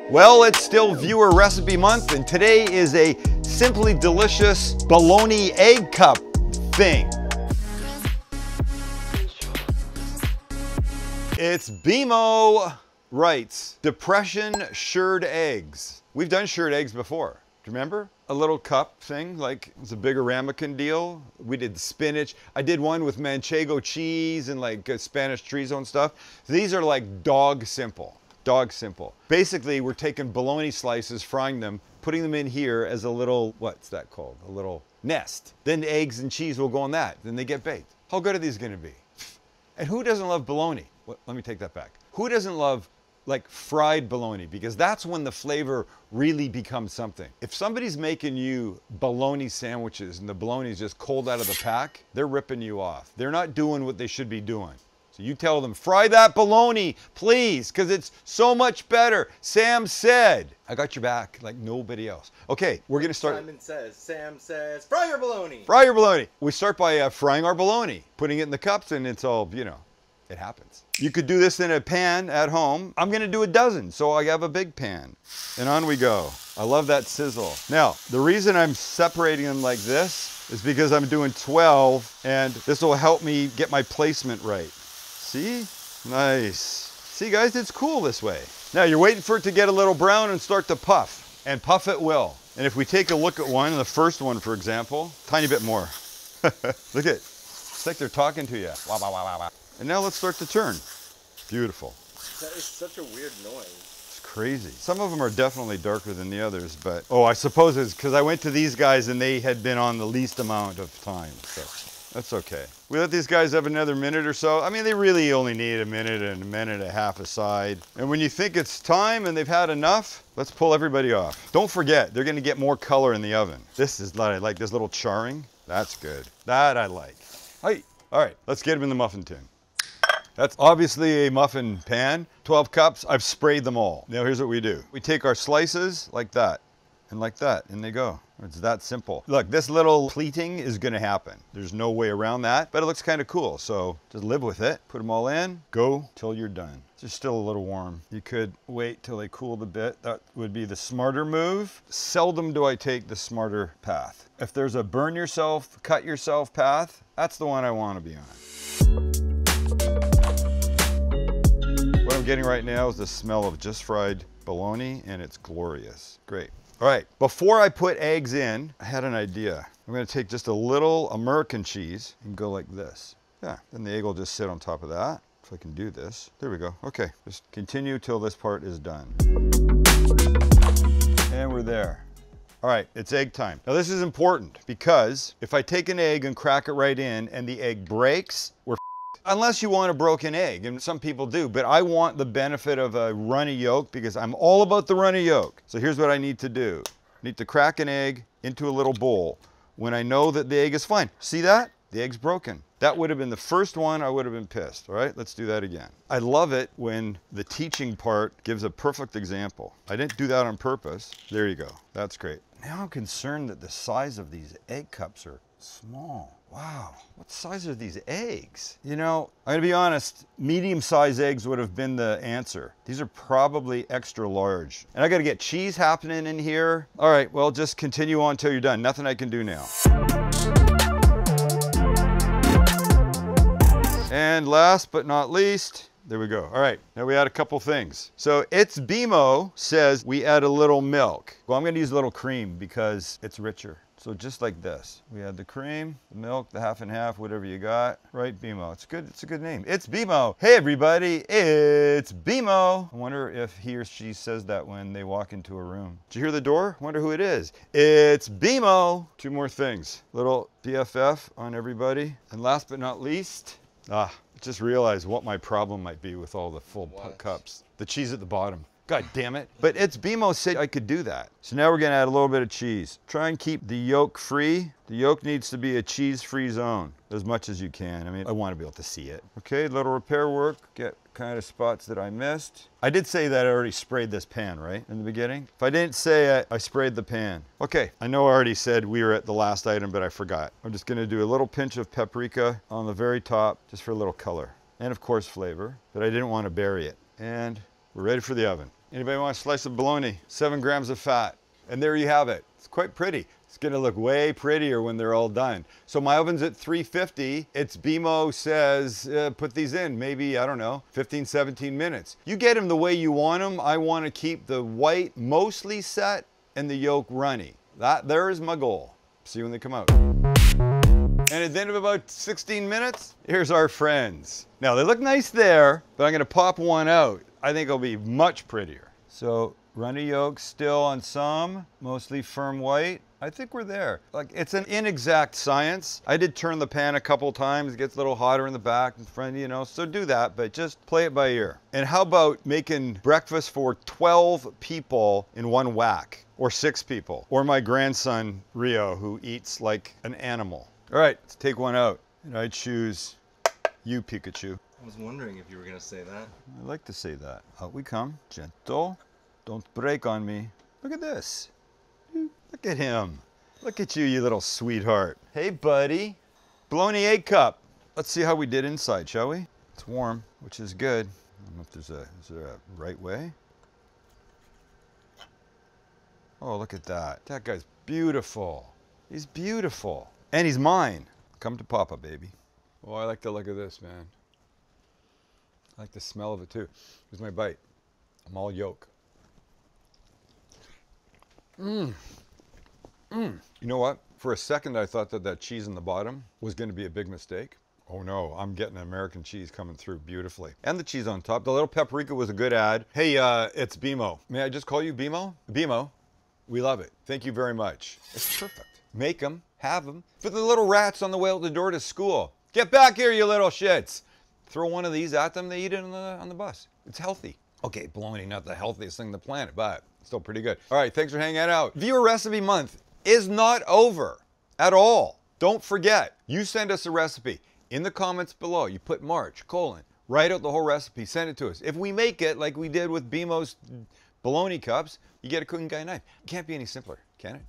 Well, it's still viewer recipe month, and today is a simply delicious bologna egg cup thing. It's BMO writes, depression shirred eggs. We've done shirred eggs before. Do you remember? A little cup thing, like it's a bigger ramekin deal. We did spinach. I did one with manchego cheese and like Spanish chorizo and stuff. These are like dog simple. Dog simple. Basically, we're taking bologna slices, frying them, putting them in here as a little, what's that called? A little nest. Then the eggs and cheese will go on that. Then they get baked. How good are these gonna be? And who doesn't love bologna? Well, let me take that back. Who doesn't love like fried bologna? Because that's when the flavor really becomes something. If somebody's making you bologna sandwiches and the bologna is just cold out of the pack, they're ripping you off. They're not doing what they should be doing. So you tell them, fry that bologna, please, because it's so much better. Sam said, I got your back like nobody else. Okay, we're gonna start. Sam says, fry your bologna. Fry your bologna. We start by frying our bologna, putting it in the cups, and it's all, you know, it happens. You could do this in a pan at home. I'm gonna do a dozen, so I have a big pan. And on we go. I love that sizzle. Now, the reason I'm separating them like this is because I'm doing 12, and this will help me get my placement right. See? Nice. See guys, it's cool this way. Now you're waiting for it to get a little brown and start to puff. And puff it will. And if we take a look at one, the first one for example, tiny bit more. Look at it. It's like they're talking to you. Wow, wow, wow, wow, wow. And now let's start to turn. Beautiful. That is such a weird noise. It's crazy. Some of them are definitely darker than the others, but oh, I suppose it's because I went to these guys and they had been on the least amount of time. So that's okay. We let these guys have another minute or so. I mean, they really only need a minute and a half aside. And when you think it's time and they've had enough, let's pull everybody off. Don't forget, they're gonna get more color in the oven. This is like this little charring. That's good. That I like. Hi. All right, let's get them in the muffin tin. That's obviously a muffin pan. 12 cups, I've sprayed them all. Now here's what we do. We take our slices like that, and they go. It's that simple. Look, this little pleating is gonna happen. There's no way around that, but it looks kind of cool. So just live with it, put them all in, go till you're done. They're still a little warm. You could wait till they cooled a bit. That would be the smarter move. Seldom do I take the smarter path. If there's a burn yourself, cut yourself path, that's the one I wanna be on. What I'm getting right now is the smell of just fried bologna, and it's glorious. Great. All right, before I put eggs in, I had an idea. I'm gonna take just a little American cheese and go like this. Yeah, then the egg will just sit on top of that. If I can do this. There we go. Okay, just continue till this part is done. And we're there. All right, it's egg time. Now this is important because if I take an egg and crack it right in and the egg breaks, we're unless you want a broken egg, and some people do, but I want the benefit of a runny yolk because I'm all about the runny yolk. So here's what I need to do. I need to crack an egg into a little bowl when I know that the egg is fine. See that? The egg's broken. That would have been the first one, I would have been pissed. All right, let's do that again. I love it when the teaching part gives a perfect example. I didn't do that on purpose. There you go, that's great. Now I'm concerned that the size of these egg cups are small. Wow, what size are these eggs? You know, I'm gonna be honest, medium-sized eggs would have been the answer. These are probably extra large. And I gotta get cheese happening in here. All right, well, just continue on till you're done. Nothing I can do now. And last but not least, there we go. All right, now we add a couple things. So It's BMO says we add a little milk. Well, I'm gonna use a little cream because it's richer. So just like this, we add the cream, the milk, the half and half, whatever you got. Right, BMO, it's good, it's a good name. It's BMO. Hey everybody, it's BMO. I wonder if he or she says that when they walk into a room. Did you hear the door? I wonder who it is. It's BMO. Two more things. Little BFF on everybody. And last but not least, I just realized what my problem might be with all the full cups. The cheese at the bottom. God damn it. But It's BMO said I could do that. So now we're gonna add a little bit of cheese. Try and keep the yolk free. The yolk needs to be a cheese-free zone as much as you can. I mean, I want to be able to see it. Okay, little repair work. Get kind of spots that I missed. I did say that I already sprayed this pan, right, in the beginning? If I didn't say it, I sprayed the pan. Okay, I know I already said we were at the last item, but I forgot. I'm just gonna do a little pinch of paprika on the very top, just for a little color. And of course flavor, but I didn't want to bury it. And we're ready for the oven. Anybody want a slice of bologna? 7 grams of fat. And there you have it. It's quite pretty. It's gonna look way prettier when they're all done. So my oven's at 350. It's BMO says, put these in, maybe, I don't know, 15, 17 minutes. You get them the way you want them. I wanna keep the white mostly set and the yolk runny. There is my goal. See you when they come out. And at the end of about 16 minutes, here's our friends. Now they look nice there, but I'm gonna pop one out. I think it'll be much prettier. So runny yolk still on some, mostly firm white. I think we're there. Like, it's an inexact science. I did turn the pan a couple times. It gets a little hotter in the back and front, you know, so do that, but just play it by ear. And how about making breakfast for 12 people in one whack? Or 6 people? Or my grandson, Rio, who eats like an animal. All right, let's take one out. And I choose you, Pikachu. I was wondering if you were going to say that. I like to say that. Out we come. Gentle. Don't break on me. Look at this. Look at him. Look at you, you little sweetheart. Hey, buddy. Bologna egg cup. Let's see how we did inside, shall we? It's warm, which is good. I don't know if is there a right way? Oh, look at that. That guy's beautiful. He's beautiful. And he's mine. Come to Papa, baby. Oh, I like the look of this, man. I like the smell of it, too. Here's my bite. I'm all yolk. Mmm. Mmm. You know what? For a second, I thought that cheese in the bottom was going to be a big mistake. Oh no, I'm getting American cheese coming through beautifully. And the cheese on top. The little paprika was a good add. Hey, it's BMO. May I just call you BMO? BMO. We love it. Thank you very much. It's perfect. Make them, have them. For the little rats on the way out the door to school. Get back here, you little shits. Throw one of these at them, they eat it on the bus. It's healthy. Okay, bologna, not the healthiest thing on the planet, but still pretty good. All right, thanks for hanging out. Viewer Recipe Month is not over at all. Don't forget, you send us a recipe in the comments below. You put March, : write out the whole recipe, send it to us. If we make it like we did with BMO's bologna cups, you get a cooking guy knife. It can't be any simpler, can it?